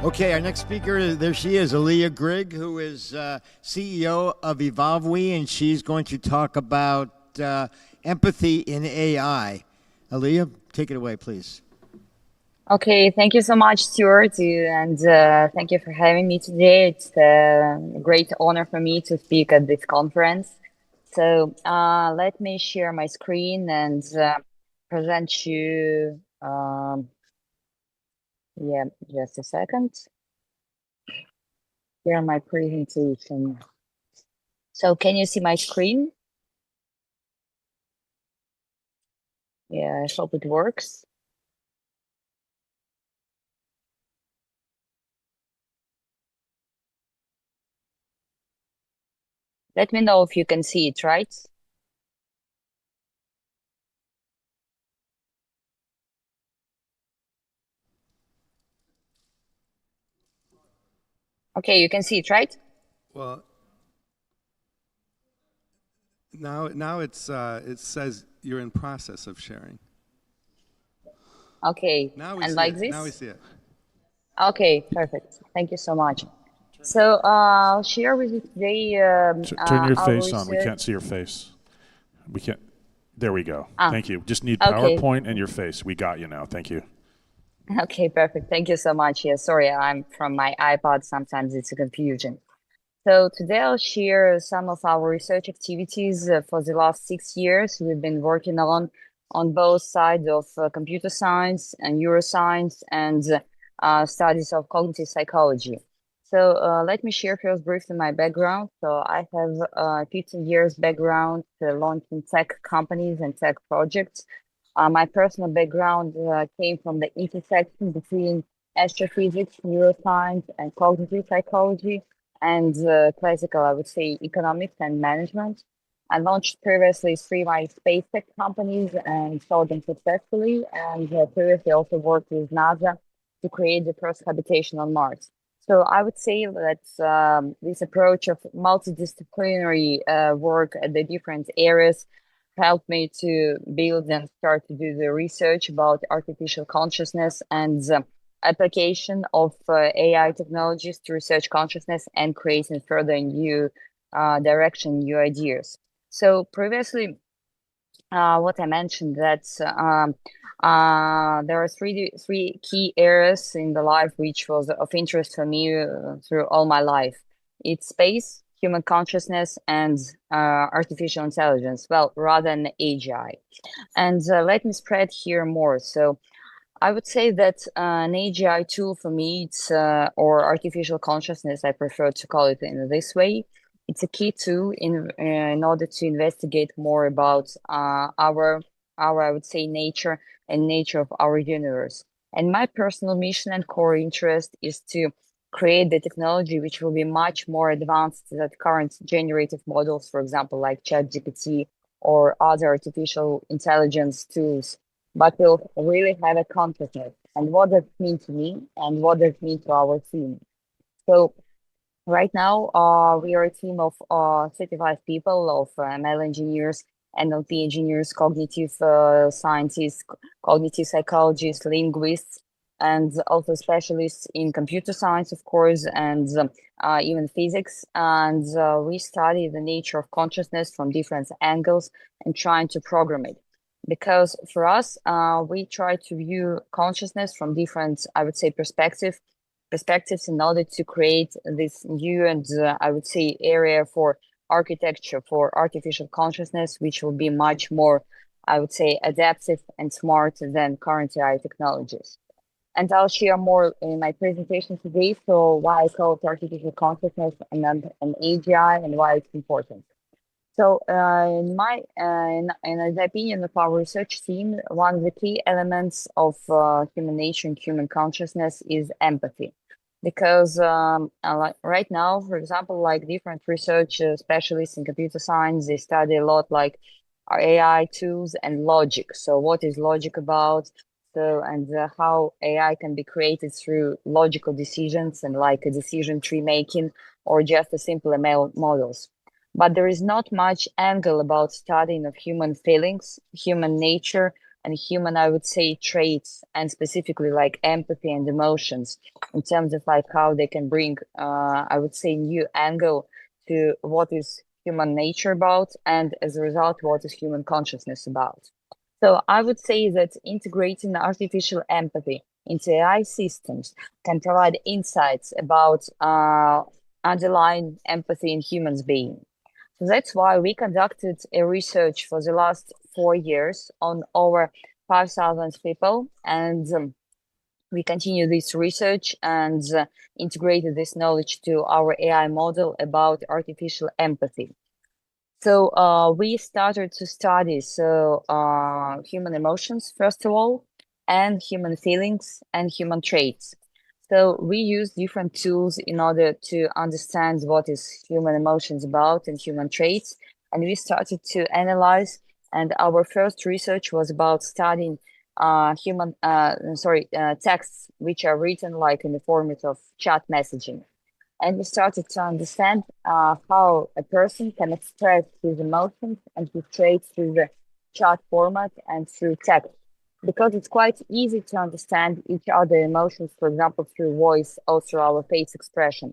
Okay, our next speaker, there she is, Aaliyah Grigg, who is CEO of EvolveWe, and she's going to talk about empathy in AI. Aaliyah, take it away, please. Okay, thank you so much, Stuart, and thank you for having me today. It's a great honor for me to speak at this conference. So let me share my screen and present you. Yeah, just a second. Here my presentation. So can you see my screen? Yeah, I hope it works. Let me know if you can see it, right? Okay, you can see it, right? Well, now it says you're in process of sharing. Okay, Now we and see like it. Now we this? see it. Okay, perfect. Thank you so much. So I'll share with you today Turn your our face on. We research. can't see your face. We can't. There we go. Ah, Thank you. Just need okay. PowerPoint and your face. We got you now. Thank you. Okay, perfect. Thank you so much. Yeah, sorry, I'm from my iPod. Sometimes it's a confusion. So today I'll share some of our research activities for the last 6 years. We've been working on both sides of computer science and neuroscience and studies of cognitive psychology. So let me share first briefly my background. So I have 15 years background launching tech companies and tech projects. My personal background came from the intersection between astrophysics, neuroscience, and cognitive psychology and classical, I would say, economics and management. I launched previously three my space tech companies and sold them successfully, and previously also worked with NASA to create the first habitation on Mars. So I would say that this approach of multidisciplinary work at the different areas helped me to build and start to do the research about artificial consciousness and application of AI technologies to research consciousness and creating further new direction, new ideas. So previously, what I mentioned that there are three key areas in the life which was of interest for me through all my life. It's space, human consciousness, and artificial intelligence. Well, rather than AGI. And let me spread here more. So I would say that an AGI tool for me, it's or artificial consciousness, I prefer to call it in this way. It's a key tool in order to investigate more about our I would say nature and nature of our universe. And my personal mission and core interest is to create the technology which will be much more advanced than current generative models, for example, like ChatGPT or other artificial intelligence tools, but will really have a consciousness. And what does it mean to me and what does it mean to our team? So right now, we are a team of 35 people, of ML engineers, NLP engineers, cognitive scientists, cognitive psychologists, linguists, and also specialists in computer science, of course, and even physics. And we study the nature of consciousness from different angles and trying to program it. Because for us, we try to view consciousness from different, I would say, perspectives in order to create this new and I would say area for architecture for artificial consciousness, which will be much more, I would say, adaptive and smart than current AI technologies. And I'll share more in my presentation today. So why I call it artificial consciousness and AGI and why it's important. So, in the opinion of our research team, one of the key elements of human nature and human consciousness is empathy. Because like right now, for example, like different research specialists in computer science, they study a lot like our AI tools and logic. So, what is logic about? So, and how AI can be created through logical decisions and like a decision tree making or just a simple ML models, but there is not much angle about studying of human feelings, human nature, and human, I would say, traits, and specifically like empathy and emotions, in terms of like how they can bring, I would say, new angle to what is human nature about, and as a result, what is human consciousness about. So I would say that integrating artificial empathy into AI systems can provide insights about underlying empathy in humans being. So that's why we conducted a research for the last 4 years on over 5,000 people, and we continue this research and integrated this knowledge to our AI model about artificial empathy. So we started to study human emotions, first of all, and human feelings and human traits. So we use different tools in order to understand what is human emotions about and human traits. And we started to analyze, and our first research was about studying texts which are written like in the format of chat messaging. And we started to understand how a person can express his emotions and his traits through the chat format and through text. Because it's quite easy to understand each other's emotions, for example, through voice or through our face expression.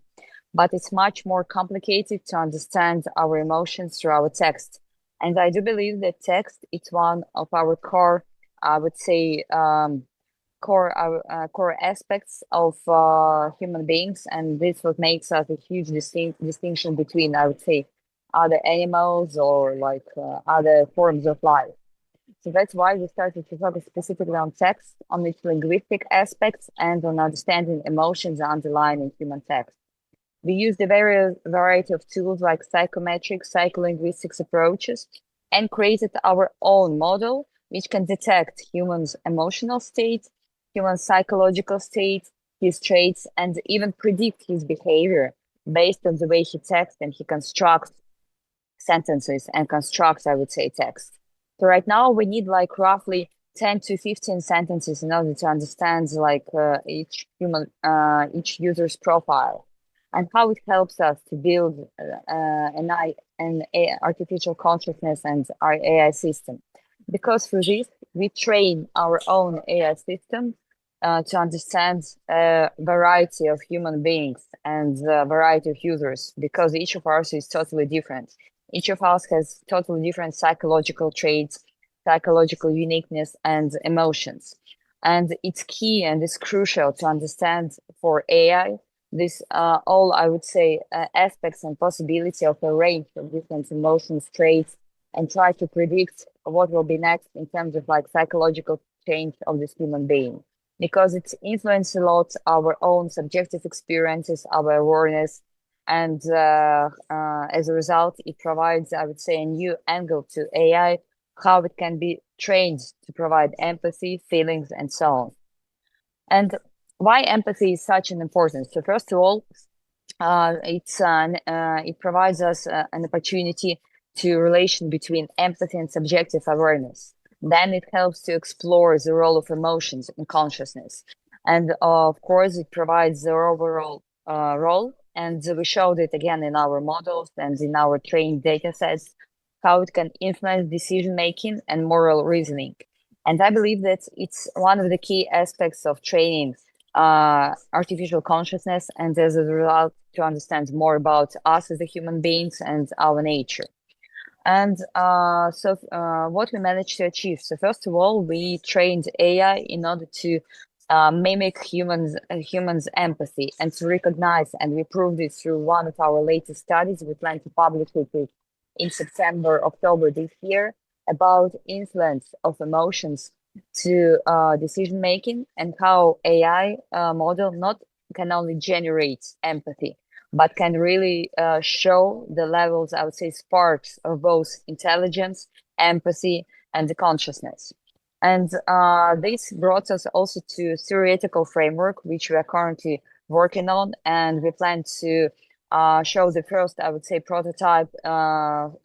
But it's much more complicated to understand our emotions through our text. And I do believe that text is one of our core, I would say, core aspects of human beings, and this what makes us a huge distinction between, I would say, other animals or like other forms of life. So that's why we started to focus specifically on text, on its linguistic aspects, and on understanding emotions underlying in human text. We used a variety of tools like psychometric, psycholinguistics approaches, and created our own model, which can detect humans' emotional state, human psychological state, his traits, and even predict his behavior based on the way he texts and he constructs sentences and constructs, I would say, text. So right now we need like roughly 10 to 15 sentences in order to understand like each user's profile, and how it helps us to build an artificial consciousness and our AI system. Because through this, we train our own AI system to understand a variety of human beings and a variety of users, because each of us is totally different. Each of us has totally different psychological traits, psychological uniqueness, and emotions. And it's key and it's crucial to understand for AI this all, I would say, aspects and possibility of a range of different emotions, traits, and try to predict what will be next in terms of like psychological change of this human being, because it influences a lot our own subjective experiences, our awareness, and as a result, it provides, I would say, a new angle to AI, how it can be trained to provide empathy, feelings, and so on. And why empathy is such an importance? So first of all, it provides us an opportunity to relation between empathy and subjective awareness. Then it helps to explore the role of emotions in consciousness. And of course, it provides the overall role. And we showed it again in our models and in our trained data sets, how it can influence decision-making and moral reasoning. And I believe that it's one of the key aspects of training artificial consciousness, and as a result, to understand more about us as the human beings and our nature. And what we managed to achieve. So first of all, we trained AI in order to mimic humans' empathy and to recognize, and we proved it through one of our latest studies. We plan to publish it in September, October this year, about influence of emotions to decision making, and how AI model not can only generate empathy, but can really show the levels, I would say, sparks of both intelligence, empathy, and the consciousness. And this brought us also to a theoretical framework, which we are currently working on, and we plan to show the first, I would say, prototype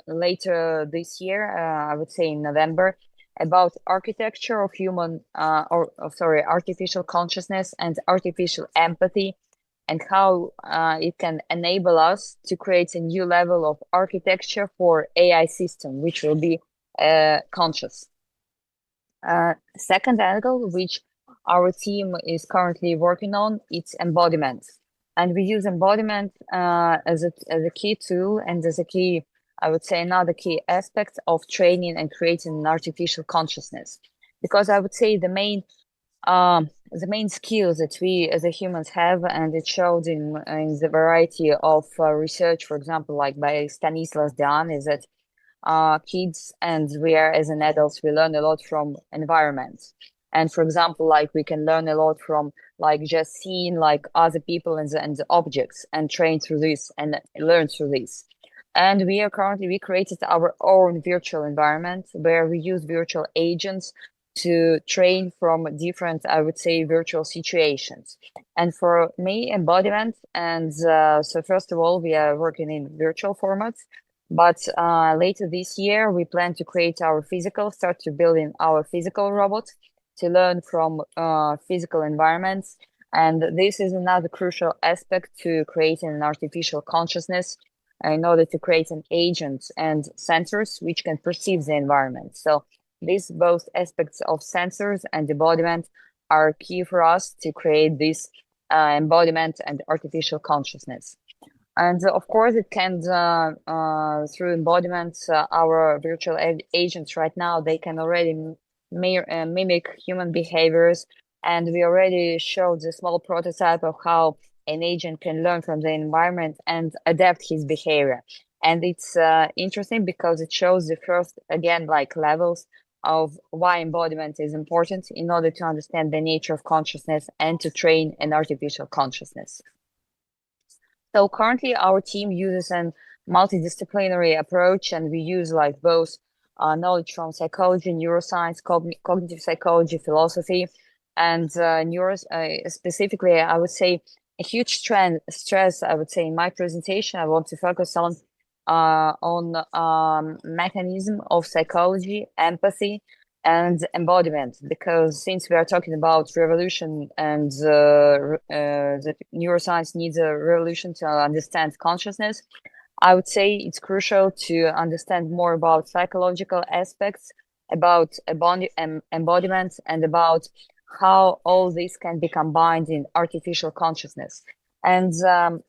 later this year, I would say in November, about architecture of artificial consciousness and artificial empathy, and how it can enable us to create a new level of architecture for AI system, which will be conscious. Second angle, which our team is currently working on, it's embodiment. And we use embodiment as a key tool and as a key, I would say, another key aspect of training and creating an artificial consciousness. Because I would say the main skills that we as a humans have, and it showed in the variety of research, for example, like by Stanislas Dehaene, is that kids and we are as an adults, we learn a lot from environments. And for example, like we can learn a lot from like just seeing like other people and the objects and train through this and learn through this. And we created our own virtual environment where we use virtual agents to train from different, I would say, virtual situations. And for me, embodiment, and so first of all, we are working in virtual formats, but later this year, we plan to start to building our physical robots to learn from physical environments. And this is another crucial aspect to creating an artificial consciousness in order to create an agent and sensors which can perceive the environment. So these both aspects of sensors and embodiment are key for us to create this embodiment and artificial consciousness. And of course, it can, through embodiment, our virtual agents right now, they can already mimic human behaviors. And we already showed the small prototype of how an agent can learn from the environment and adapt his behavior. And it's interesting because it shows the first, again, like levels of why embodiment is important in order to understand the nature of consciousness and to train an artificial consciousness. So currently our team uses a multidisciplinary approach, and we use like both knowledge from psychology, neuroscience, cognitive psychology, philosophy, and specifically, I would say a huge stress, I would say in my presentation, I want to focus on mechanism of psychology, empathy, and embodiment, because since we are talking about revolution and the neuroscience needs a revolution to understand consciousness, I would say it's crucial to understand more about psychological aspects, about embodiment, and about how all this can be combined in artificial consciousness. And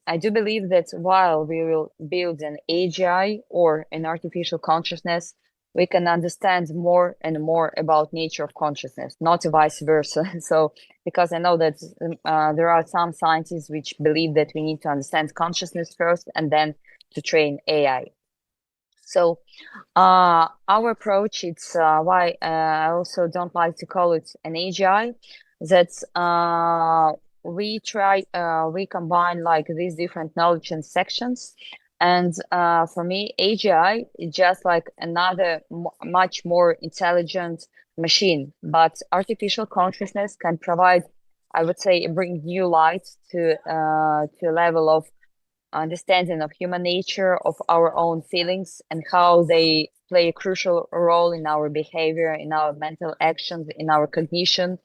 I do believe that while we will build an AGI or an artificial consciousness, we can understand more and more about nature of consciousness, not vice versa. So, because I know that there are some scientists which believe that we need to understand consciousness first and then to train AI. So our approach, it's why I also don't like to call it an AGI, that's we combine like these different knowledge and sections. And for me, AGI is just like another much more intelligent machine, but artificial consciousness can provide, I would say, bring new light to a level of understanding of human nature, of our own feelings, and how they play a crucial role in our behavior, in our mental actions, in our cognition.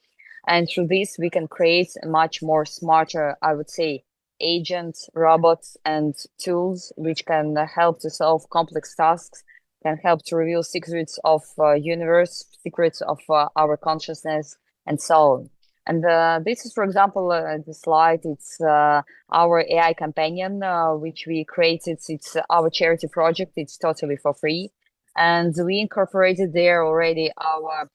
And through this, we can create a much more smarter, I would say, agents, robots, and tools which can help to solve complex tasks, can help to reveal secrets of universe, secrets of our consciousness, and so on. And this is, for example, the slide. It's our AI companion, which we created. It's our charity project. It's totally for free. And we incorporated there already our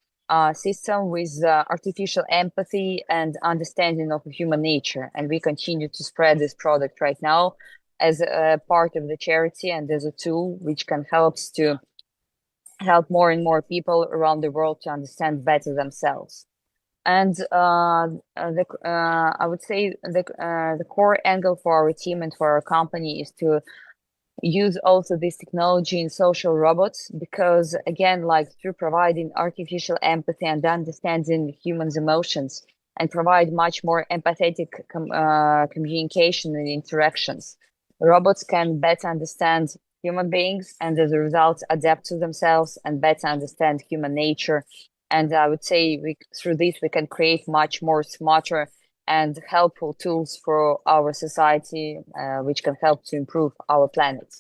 system with artificial empathy and understanding of human nature. And we continue to spread this product right now as a part of the charity and as a tool which can help more and more people around the world to understand better themselves. And I would say the core angle for our team and for our company is to use also this technology in social robots, because again, like through providing artificial empathy and understanding humans' emotions and provide much more empathetic communication and interactions, robots can better understand human beings and as a result adapt to themselves and better understand human nature. And I would say through this we can create much more smarter and helpful tools for our society, which can help to improve our planet.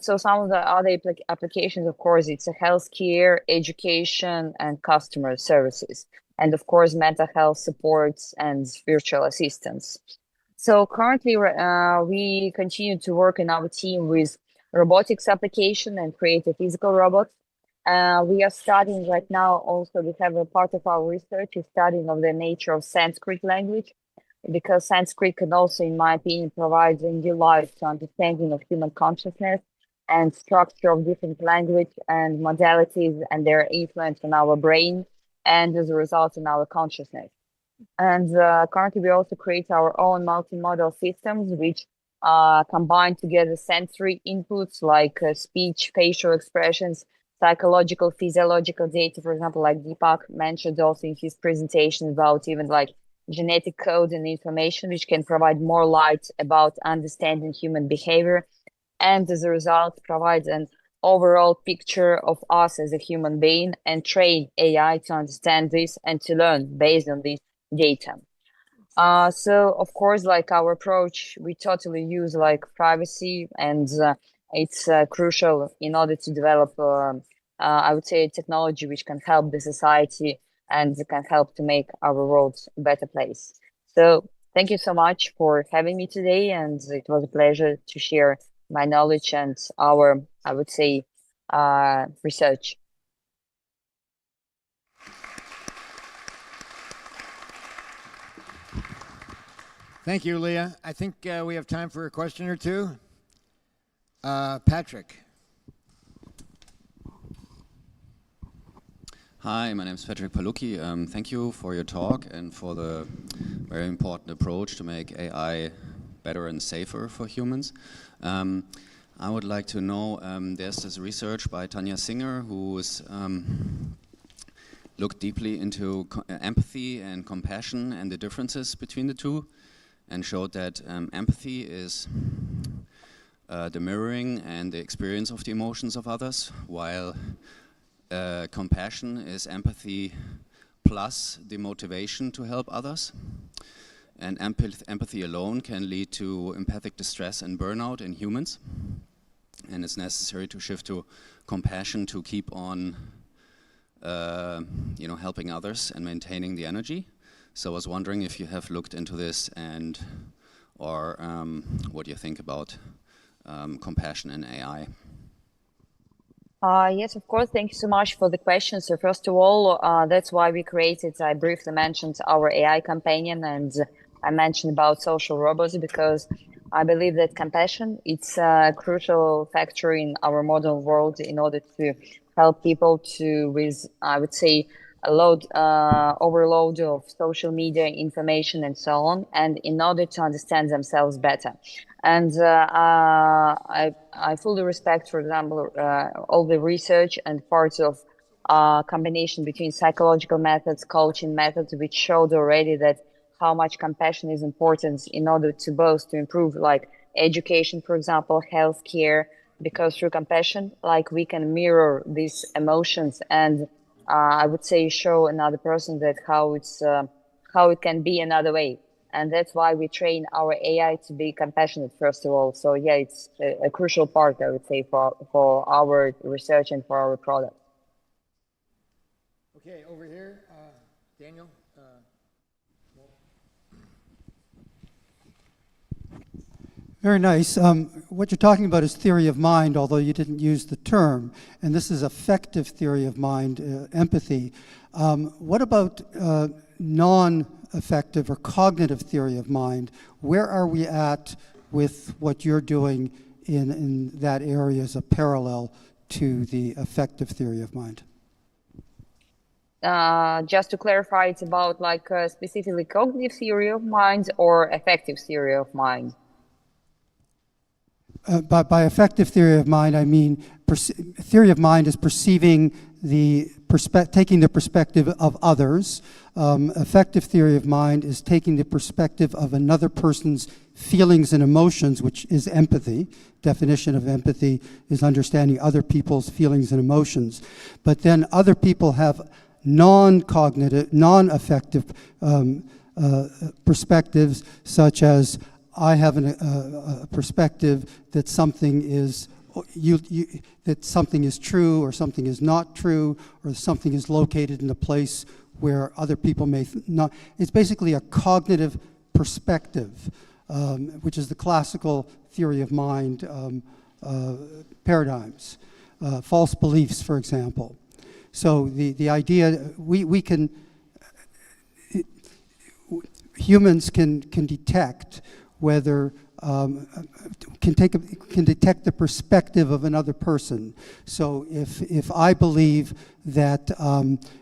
So some of the other applications, of course, it's a healthcare, education, and customer services, and of course, mental health supports and virtual assistants. So currently, we continue to work in our team with robotics application and create a physical robot. We are studying right now. Also, we have a part of our research is studying of the nature of Sanskrit language, because Sanskrit can also, in my opinion, provide a new life to understanding of human consciousness and structure of different language and modalities and their influence on our brain and as a result in our consciousness. And currently we also create our own multimodal systems which combine together sensory inputs like speech, facial expressions, psychological, physiological data, for example, like Deepak mentioned also in his presentation about even like genetic code and information, which can provide more light about understanding human behavior, and as a result provide an overall picture of us as a human being and train AI to understand this and to learn based on this data. So of course, like our approach, we totally use like privacy, and it's crucial in order to develop, I would say, technology which can help the society and can help to make our world a better place. So thank you so much for having me today, and it was a pleasure to share my knowledge and our, I would say, research. Thank you, Leah. I think we have time for a question or two. Patrick. Hi, my name is Patrick Palucki. Thank you for your talk and for the very important approach to make AI better and safer for humans. I would like to know, there's this research by Tanya Singer who's looked deeply into empathy and compassion and the differences between the two, and showed that empathy is the mirroring and the experience of the emotions of others, while compassion is empathy plus the motivation to help others. And empathy alone can lead to empathic distress and burnout in humans. And it's necessary to shift to compassion to keep on helping others and maintaining the energy. So I was wondering if you have looked into this, and or what you think about compassion in AI. Yes, of course. Thank you so much for the question. So first of all, that's why we created, I briefly mentioned our AI companion, and I mentioned about social robots, because I believe that compassion, it's a crucial factor in our modern world in order to help people to, with, I would say, a overload of social media information and so on, and in order to understand themselves better. And I fully respect, for example, all the research and parts of combination between psychological methods, coaching methods, which showed already that how much compassion is important in order to both to improve like education, for example, healthcare, because through compassion, like we can mirror these emotions and I would say show another person that how it can be another way. And that's why we train our AI to be compassionate, first of all. So yeah, it's a crucial part, I would say, for our research and for our product. Okay, over here, Daniel. Very nice. What you're talking about is theory of mind, although you didn't use the term. And this is affective theory of mind, empathy. What about non-affective or cognitive theory of mind? Where are we at with what you're doing in that area as a parallel to the affective theory of mind? Just to clarify, it's about like specifically cognitive theory of mind or affective theory of mind? By affective theory of mind, I mean theory of mind is perceiving taking the perspective of others. Affective theory of mind is taking the perspective of another person's feelings and emotions, which is empathy. Definition of empathy is understanding other people's feelings and emotions. But then other people have non-cognitive, non-affective perspectives, such as I have a perspective that something is that something is true or something is not true, or something is located in a place where other people may not. It's basically a cognitive perspective, which is the classical theory of mind paradigms. False beliefs, for example. So the idea, humans can detect whether can detect the perspective of another person. So if I believe that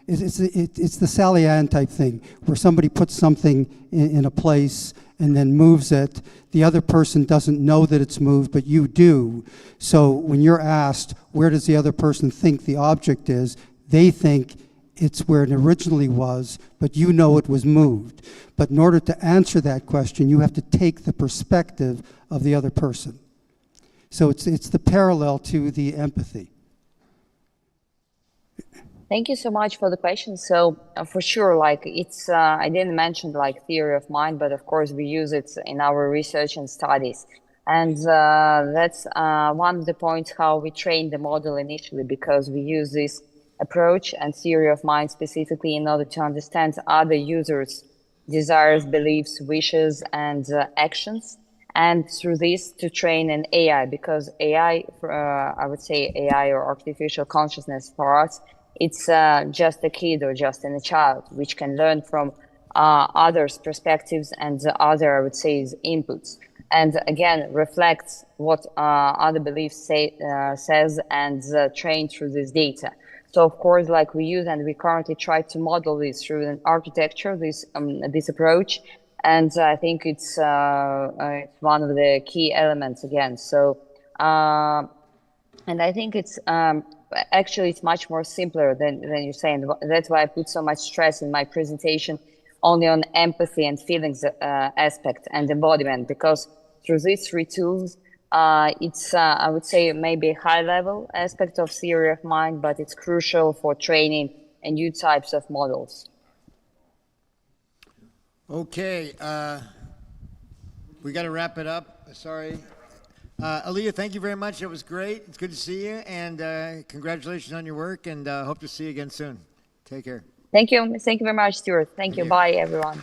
it's the Sally Ann type thing, where somebody puts something in a place and then moves it, the other person doesn't know that it's moved, but you do. So when you're asked, where does the other person think the object is, they think it's where it originally was, but you know it was moved. But in order to answer that question, you have to take the perspective of the other person. So it's the parallel to the empathy. Thank you so much for the question. So for sure, like it's, I didn't mention like theory of mind, but of course we use it in our research and studies. And that's one of the points how we trained the model initially, because we use this approach and theory of mind specifically in order to understand other users' desires, beliefs, wishes, and actions. And through this to train an AI, because AI, I would say AI or artificial consciousness for us, it's just a kid or just a child, which can learn from others' perspectives and other, I would say, inputs. And again, reflects what other beliefs says and train through this data. So of course, like we use and we currently try to model this through an architecture, this approach. And I think it's one of the key elements again. So, and I think it's actually it's much more simpler than you're saying. That's why I put so much stress in my presentation only on empathy and feelings aspect and embodiment, because through these three tools, it's, I would say, maybe a high-level aspect of theory of mind, but it's crucial for training a new types of models. Okay, we got to wrap it up. Sorry. Aaliyah, thank you very much. It was great. It's good to see you, and congratulations on your work, and hope to see you again soon. Take care. Thank you. Thank you very much, Stuart. Thank you. Bye, everyone.